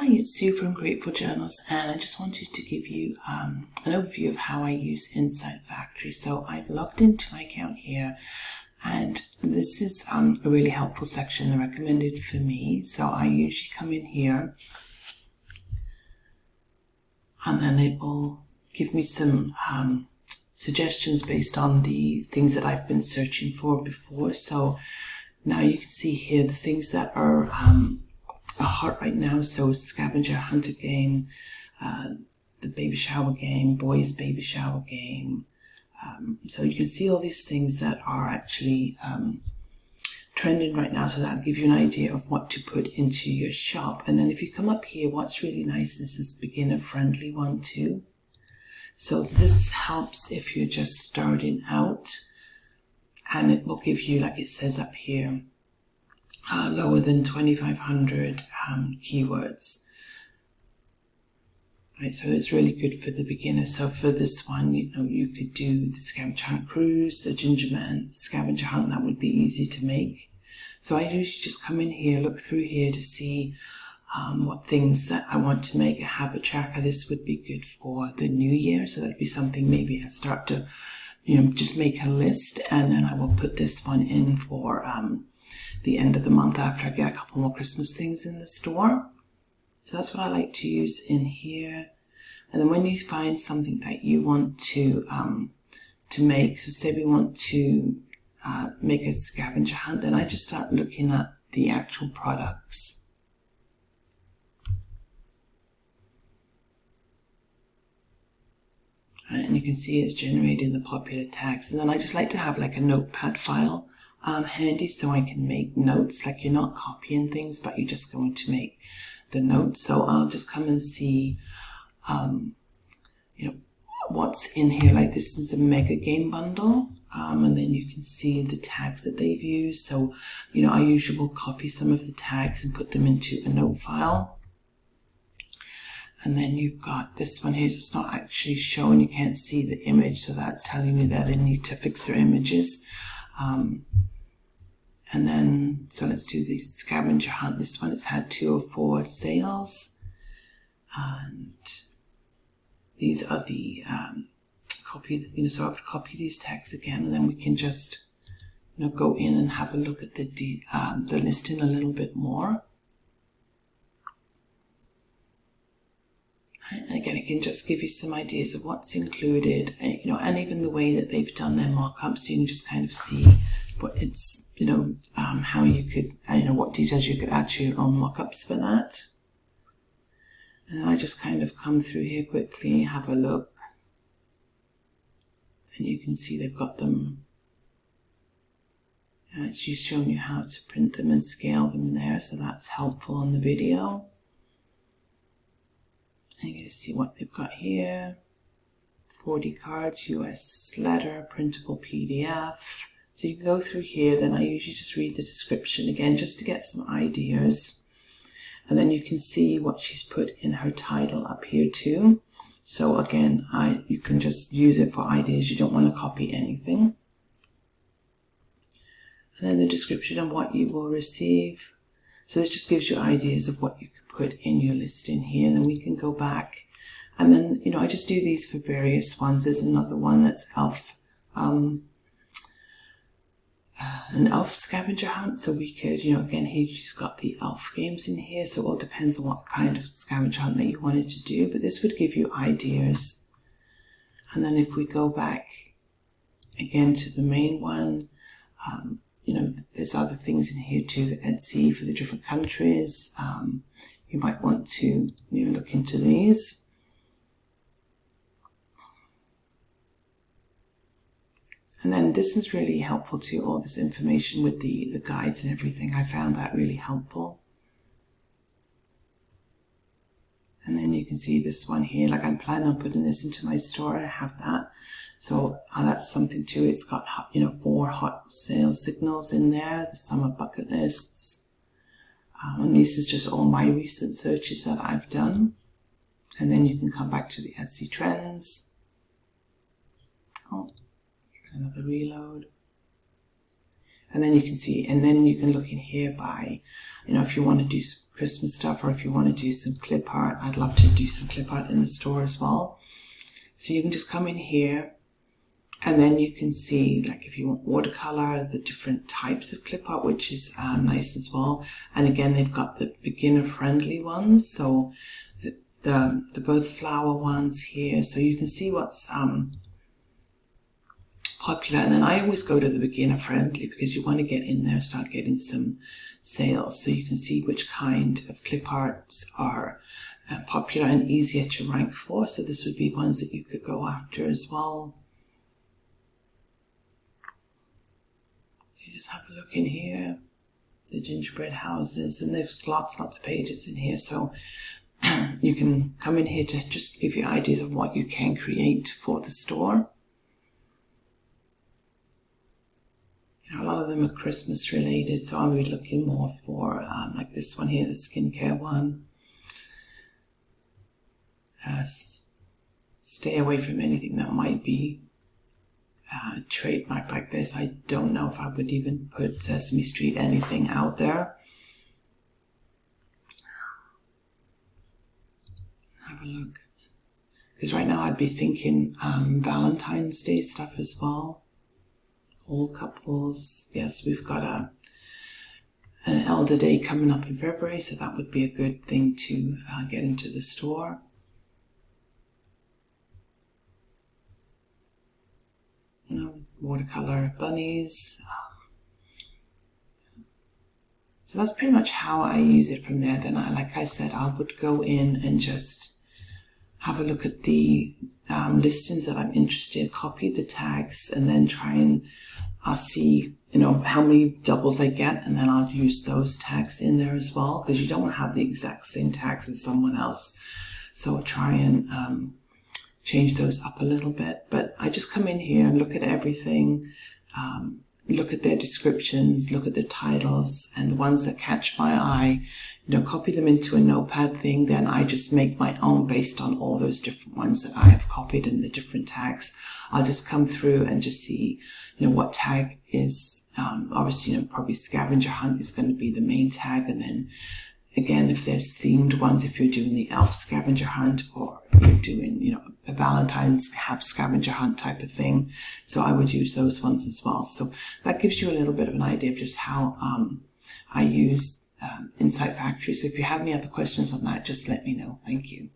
Hi, it's Sue from Createful Journals, and I just wanted to give you an overview of how I use Insight Factory. So I've logged into my account here, and this is a really helpful section recommended for me. So I usually come in here, and then it will give me some suggestions based on the things that I've been searching for before. So now you can see here the things that are hot right now. So scavenger hunter game, the baby shower game, boys baby shower game. So you can see all these things that are actually trending right now. So that'll give you an idea of what to put into your shop. And then if you come up here, what's really nice is this beginner friendly one too. So this helps if you're just starting out, and it will give you, like it says up here, lower than 2,500 keywords. Right, so it's really good for the beginner. So for this one, you could do the scavenger hunt cruise, the ginger man scavenger hunt. That would be easy to make. So I usually just come in here, look through here to see what things that I want to make a habit tracker. This would be good for the new year. So that'd be something maybe I start to, just make a list, and then I will put this one in for the end of the month after I get a couple more Christmas things in the store. So that's what I like to use in here. And then when you find something that you want to make, so say we want to make a scavenger hunt, and I just start looking at the actual products. Right, and you can see it's generating the popular tags. And then I just like to have like a notepad file handy so I can make notes, like you're not copying things, but you're just going to make the notes. So I'll just come and see, what's in here. Like this is a mega game bundle, and then you can see the tags that they've used. So, I usually will copy some of the tags and put them into a note file. And then you've got this one here, it's not actually showing, you can't see the image, so that's telling you that they need to fix their images. And then, so let's do the scavenger hunt. This one, it's had 204 sales. And these are the so I would copy these tags again, and then we can just, go in and have a look at the listing a little bit more. And again, it can just give you some ideas of what's included, and even the way that they've done their mock-ups. So you can just kind of see what it's, how you could, what details you could add to your own mock-ups for that. And I just kind of come through here quickly, have a look. And you can see they've got them. It's just showing you how to print them and scale them there, so that's helpful on the video. And you can see what they've got here. 40 cards, US letter, printable PDF. So you can go through here, then I usually just read the description again just to get some ideas. And then you can see what she's put in her title up here too. So again, you can just use it for ideas. You don't want to copy anything. And then the description of what you will receive. So this just gives you ideas of what you could put in your list in here. And then we can go back. And then, I just do these for various ones. There's another one that's elf, an elf scavenger hunt. So we could, again, she's got the elf games in here. So it all depends on what kind of scavenger hunt that you wanted to do. But this would give you ideas. And then if we go back again to the main one, there's other things in here too, the Etsy for the different countries. You might want to look into these. And then this is really helpful too, all this information with the guides and everything. I found that really helpful. And then you can see this one here, like I'm planning on putting this into my store. I have that. So that's something too. It's got, 4 hot sales signals in there, the summer bucket lists. And this is just all my recent searches that I've done. And then you can come back to the Etsy trends. Another reload. And then you can see, and then you can look in here by, if you want to do Christmas stuff, or if you want to do some clip art, I'd love to do some clip art in the store as well. So you can just come in here, and then you can see, like, if you want watercolor, the different types of clip art, which is nice as well. And again, they've got the beginner friendly ones, so the both flower ones here, so you can see what's popular. And then I always go to the beginner friendly because you want to get in there and start getting some sales, so you can see which kind of clip arts are popular and easier to rank for. So this would be ones that you could go after as well. So you just have a look in here, the gingerbread houses, and there's lots of pages in here, so you can come in here to just give you ideas of what you can create for the store. You know, a lot of them are Christmas related, so I'll be looking more for like this one here, the skincare one. Stay away from anything that might be trademarked like this. I don't know if I would even put Sesame Street anything out there. Have a look, because right now I'd be thinking Valentine's Day stuff as well. All couples. Yes, we've got an Elder Day coming up in February, so that would be a good thing to get into the store. You know, watercolor bunnies. So that's pretty much how I use it from there. Then like I said, I would go in and just have a look at the listings that I'm interested in, copy the tags, and then try and I'll see, you know, how many doubles I get, and then I'll use those tags in there as well, because you don't want to have the exact same tags as someone else. So I'll try and change those up a little bit. But I just come in here and look at everything, look at their descriptions, look at their titles, and the ones that catch my eye, you know, copy them into a notepad thing. Then I just make my own based on all those different ones that I have copied and the different tags. I'll just come through and just see, you know, what tag is, obviously, you know, probably scavenger hunt is going to be the main tag. And then again, if there's themed ones, if you're doing the elf scavenger hunt, or you're doing, you know, a Valentine's scavenger hunt type of thing. So I would use those ones as well. So that gives you a little bit of an idea of just how I use Insight Factory. So if you have any other questions on that, just let me know. Thank you.